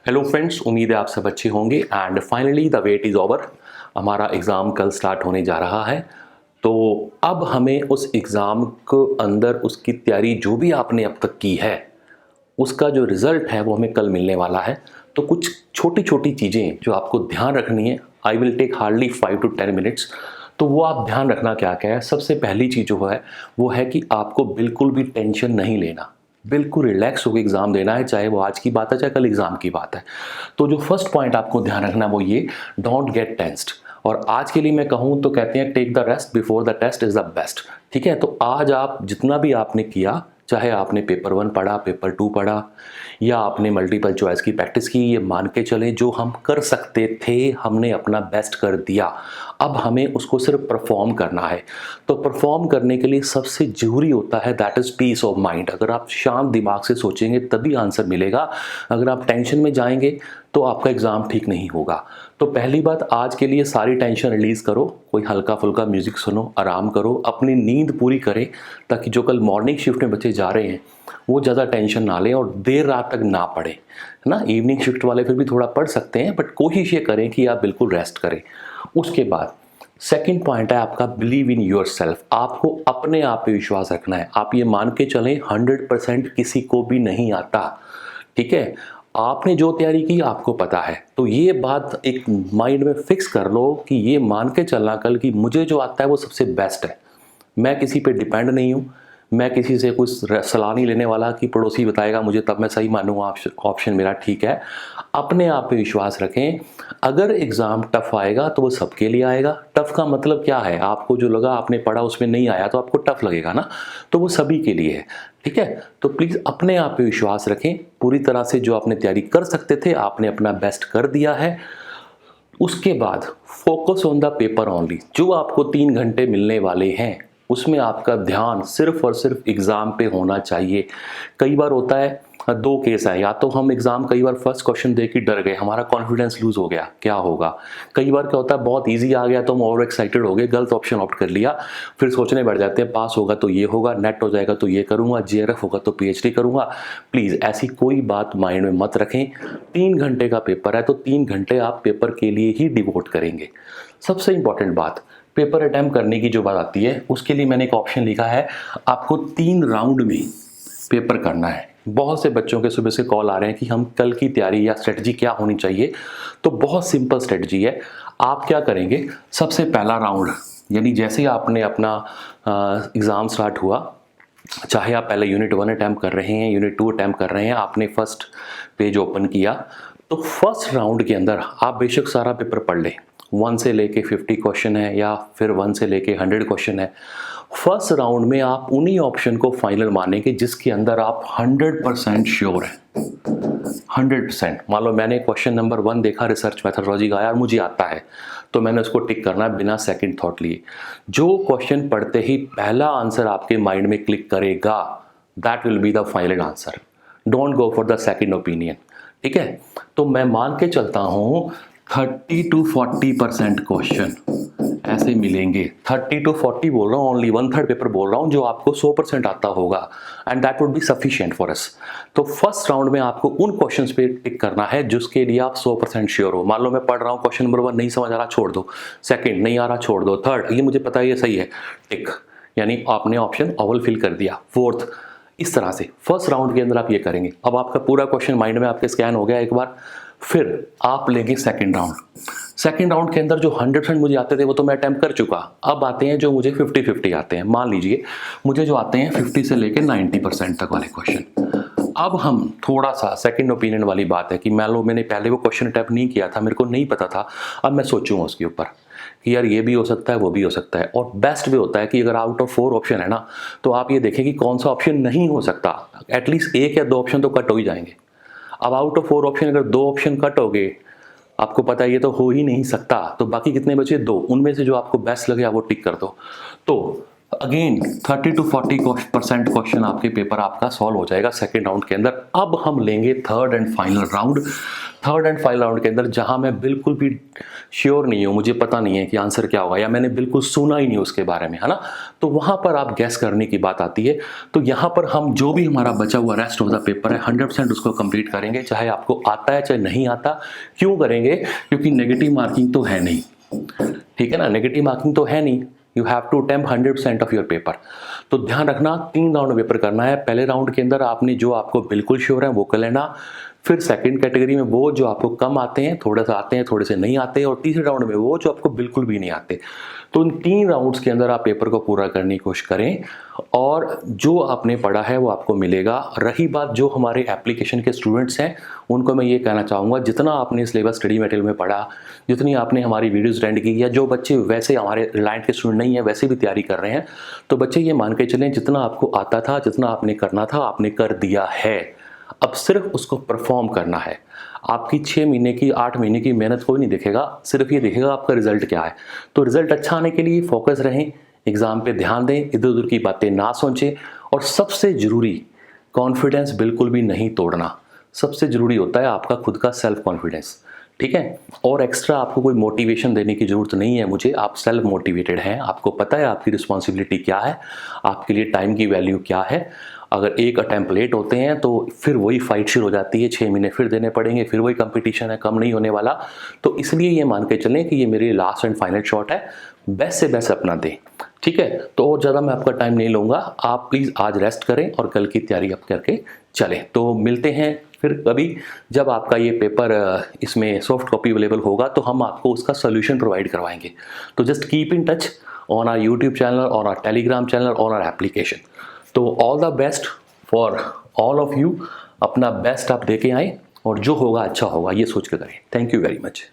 Hello friends, उम्मीद है आप सब अच्छे होंगे and finally the wait is over. हमारा एग्ज़ाम कल स्टार्ट होने जा रहा है। तो अब हमें उस एग्ज़ाम को अंदर उसकी तैयारी जो भी आपने अब तक की है उसका जो रिज़ल्ट है वो हमें कल मिलने वाला है। तो कुछ छोटी छोटी चीज़ें जो आपको ध्यान रखनी है, I will take hardly 5 to 10 minutes. तो वो आप ध्यान रखना क्या क्या है। सबसे पहली चीज़ जो है वो है कि आपको बिल्कुल भी टेंशन नहीं लेना, बिल्कुल रिलैक्स होकर एग्ज़ाम देना है, चाहे वो आज की बात है चाहे कल एग्ज़ाम की बात है। तो जो फर्स्ट पॉइंट आपको ध्यान रखना वो ये, डोंट गेट टेंस्ड। और आज के लिए मैं कहूँ तो कहते हैं take the rest before the test is the best. ठीक है, तो आज आप जितना भी आपने किया, चाहे आपने पेपर 1 पढ़ा, पेपर 2 पढ़ा या आपने मल्टीपल चॉइस की प्रैक्टिस की, ये मान के चलें जो हम कर सकते थे हमने अपना बेस्ट कर दिया। अब हमें उसको सिर्फ परफॉर्म करना है। तो परफॉर्म करने के लिए सबसे ज़रूरी होता है that is piece of mind. अगर आप शांत दिमाग से सोचेंगे तभी आंसर मिलेगा। अगर आप टेंशन में जाएंगे तो आपका एग्ज़ाम ठीक नहीं होगा। तो पहली बात, आज के लिए सारी टेंशन रिलीज़ करो, कोई हल्का फुल्का म्यूज़िक सुनो, आराम करो, अपनी नींद पूरी करें ताकि जो कल मॉर्निंग शिफ्ट में बच्चे जा रहे हैं वो ज़्यादा टेंशन ना लें और देर रात तक ना पढ़ें, है ना। इवनिंग शिफ्ट वाले फिर भी थोड़ा पढ़ सकते हैं, बट कोशिश ये करें कि आप बिल्कुल रेस्ट करें। उसके बाद सेकंड पॉइंट है आपका बिलीव इन योर सेल्फ। आपको अपने आप पे विश्वास रखना है। आप ये मान के चलें 100% किसी को भी नहीं आता। ठीक है, आपने जो तैयारी की आपको पता है। तो ये बात एक माइंड में फिक्स कर लो कि ये मान के चलना कल कि मुझे जो आता है वो सबसे बेस्ट है। मैं किसी पे डिपेंड नहीं हूँ, मैं किसी से कुछ सलाह नहीं लेने वाला कि पड़ोसी बताएगा मुझे तब मैं सही मानूंगा ऑप्शन मेरा ठीक है। अपने आप पे विश्वास रखें। अगर एग्ज़ाम टफ आएगा तो वो सबके लिए आएगा। टफ का मतलब क्या है, आपको जो लगा आपने पढ़ा उसमें नहीं आया तो आपको टफ लगेगा ना, तो वो सभी के लिए है। ठीक है, तो प्लीज़ अपने आप पे विश्वास रखें। पूरी तरह से जो आपने तैयारी कर सकते थे आपने अपना बेस्ट कर दिया है। उसके बाद focus on the paper only. जो आपको 3 घंटे मिलने वाले हैं उसमें आपका ध्यान सिर्फ और सिर्फ एग्ज़ाम पे होना चाहिए। कई बार होता है, दो केस है, या तो हम एग्ज़ाम कई बार फर्स्ट क्वेश्चन देख के डर गए, हमारा कॉन्फिडेंस लूज़ हो गया, क्या होगा। कई बार क्या होता है बहुत इजी आ गया तो हम ओवर एक्साइटेड हो गए, गलत ऑप्शन ऑप्ट कर लिया, फिर सोचने बैठ जाते हैं पास होगा तो ये होगा, नेट हो जाएगा तो ये करूँगा, जेआरएफ होगा तो पीएचडी करूँगा। प्लीज़ ऐसी कोई बात माइंड में मत रखें। 3 घंटे का पेपर है तो 3 घंटे आप पेपर के लिए ही डिवोट करेंगे। सबसे इंपॉर्टेंट बात, पेपर अटैम्प्ट करने की जो बात आती है उसके लिए मैंने एक ऑप्शन लिखा है, आपको 3 राउंड में पेपर करना है। बहुत से बच्चों के सुबह से कॉल आ रहे हैं कि हम कल की तैयारी या स्ट्रेटजी क्या होनी चाहिए। तो बहुत सिंपल स्ट्रेटजी है। आप क्या करेंगे, सबसे पहला राउंड यानी जैसे ही आपने अपना एग्ज़ाम स्टार्ट हुआ, चाहे आप पहले यूनिट 1 अटैम्प्ट कर रहे हैं, यूनिट 2 अटैम्प्ट कर रहे हैं, आपने फर्स्ट पेज ओपन किया तो फर्स्ट राउंड के अंदर आप बेशक सारा पेपर पढ़ लें। 1 से लेके 50 क्वेश्चन है या फिर 1 से लेके 100 क्वेश्चन है। फर्स्ट राउंड में आप उन्हीं ऑप्शन को फाइनल मानेंगे जिसके अंदर आप 100% श्योर हैं। 100%। मान लो मैंने क्वेश्चन नंबर 1 देखा, रिसर्च मेथोडोलॉजी का, यार मुझे आता है, तो मैंने उसको टिक करना है बिना सेकंड थॉट लिए। जो क्वेश्चन पढ़ते ही पहला आंसर आपके माइंड में क्लिक करेगा that will be the final answer. Don't go for the second opinion. ठीक है, तो मैं मान के चलता हूं 30 to 40% क्वेश्चन ऐसे मिलेंगे। 30 to 40 बोल रहा हूँ, ओनली 1/3 पेपर बोल रहा हूँ जो आपको 100% आता होगा, and that would be sufficient for us. तो फर्स्ट राउंड में आपको उन क्वेश्चंस पे टिक करना है जिसके लिए आप 100% श्योर हो। मान लो मैं पढ़ रहा हूँ, क्वेश्चन नंबर 1 नहीं समझ आ रहा, छोड़ दो। सेकंड नहीं आ रहा, छोड़ दो। थर्ड ये मुझे पता है ये सही है, टिक, यानी आपने ऑप्शन अव्वल फिल कर दिया। फोर्थ, इस तरह से फर्स्ट राउंड के अंदर आप ये करेंगे। अब आपका पूरा क्वेश्चन माइंड में आपके स्कैन हो गया एक बार, फिर आप लेंगे सेकंड राउंड। सेकंड राउंड के अंदर जो 100% मुझे आते थे वो तो मैं अटैम्प्ट कर चुका। अब आते हैं जो मुझे 50-50 आते हैं। मान लीजिए मुझे जो आते हैं 50 से लेकर 90% तक वाले क्वेश्चन। अब हम थोड़ा सा सेकंड ओपिनियन वाली बात है कि मान लो मैंने पहले वो क्वेश्चन अटैम्प्ट नहीं किया था, मेरे को नहीं पता था, अब मैं सोचूंगा उसके ऊपर कि यार ये भी हो सकता है वो भी हो सकता है। और बेस्ट वे होता है कि अगर आउट ऑफ 4 ऑप्शन है ना, तो आप ये देखें कि कौन सा ऑप्शन नहीं हो सकता। एटलीस्ट 1 या 2 ऑप्शन तो कट हो ही जाएंगे। अब आउट ऑफ 4 ऑप्शन अगर 2 ऑप्शन कट हो गए, आपको पता है ये तो हो ही नहीं सकता, तो बाकी कितने बचे, 2। उनमें से जो आपको बेस्ट लगे आप वो टिक कर दो। तो अगेन 30 to 40% क्वेश्चन आपके पेपर आपका सॉल्व हो जाएगा सेकेंड राउंड के अंदर। अब हम लेंगे थर्ड एंड फाइनल राउंड के अंदर, जहां मैं बिल्कुल भी श्योर नहीं हूं, मुझे पता नहीं है कि आंसर क्या होगा, या मैंने बिल्कुल सुना ही नहीं उसके बारे में, है ना। तो वहां पर आप गैस करने की बात आती है। तो यहां पर हम जो भी हमारा बचा हुआ रेस्ट ऑफ द पेपर है 100% उसको कंप्लीट करेंगे, चाहे आपको आता है चाहे नहीं आता। क्यों करेंगे? क्योंकि नेगेटिव मार्किंग तो है नहीं, ठीक है ना, नेगेटिव मार्किंग तो है नहीं। You have to attempt 100% of your paper. तो ध्यान रखना 3 राउंड में पेपर करना है। पहले राउंड के अंदर आपने जो आपको बिल्कुल श्योर है वो कर लेना, फिर सेकंड कैटेगरी में वो जो आपको कम आते हैं, थोड़ा सा आते हैं, थोड़े से नहीं आते, और तीसरे राउंड में वो जो आपको बिल्कुल भी नहीं आते। तो इन 3 राउंड्स के अंदर आप पेपर को पूरा करने की कोशिश करें, और जो आपने पढ़ा है वो आपको मिलेगा। रही बात जो हमारे एप्लीकेशन के स्टूडेंट्स हैं, उनको मैं ये कहना चाहूँगा, जितना आपने सिलेबस स्टडी मटेरियल में पढ़ा, जितनी आपने हमारी वीडियोज़ अटेंड की, या जो बच्चे वैसे हमारे रिलायंट के स्टूडेंट नहीं है वैसे भी तैयारी कर रहे हैं, तो बच्चे ये मान के चलें जितना आपको आता था, जितना आपने करना था आपने कर दिया है। अब सिर्फ उसको परफॉर्म करना है। आपकी 6 महीने की 8 महीने की मेहनत कोई नहीं देखेगा, सिर्फ ये देखेगा आपका रिजल्ट क्या है। तो रिजल्ट अच्छा आने के लिए फोकस रहें, एग्जाम पे ध्यान दें, इधर उधर की बातें ना सोचें, और सबसे जरूरी कॉन्फिडेंस बिल्कुल भी नहीं तोड़ना। सबसे जरूरी होता है आपका खुद का सेल्फ कॉन्फिडेंस, ठीक है। और एक्स्ट्रा आपको कोई मोटिवेशन देने की ज़रूरत नहीं है मुझे, आप सेल्फ मोटिवेटेड हैं, आपको पता है आपकी रिस्पॉन्सिबिलिटी क्या है, आपके लिए टाइम की वैल्यू क्या है। अगर एक अटैम्प्ट लेट होते हैं तो फिर वही फाइट शुरू हो जाती है, 6 महीने फिर देने पड़ेंगे, फिर वही कंपटीशन है, कम नहीं होने वाला। तो इसलिए ये मान के चलें कि ये मेरी लास्ट एंड फाइनल शॉट है, बेस्ट से बेस्ट अपना दें, ठीक है। तो और ज़्यादा मैं आपका टाइम नहीं लूँगा, आप प्लीज़ आज रेस्ट करें और कल की तैयारी आप करके चलें। तो मिलते हैं फिर कभी, जब आपका ये पेपर इसमें सॉफ्ट कॉपी अवेलेबल होगा तो हम आपको उसका सोल्यूशन प्रोवाइड करवाएंगे। तो just keep in touch on our YouTube channel, on our Telegram channel, on our application. तो all the best for all of you. अपना बेस्ट आप दे के आएँ, और जो होगा अच्छा होगा ये सोच के करें। Thank you very much.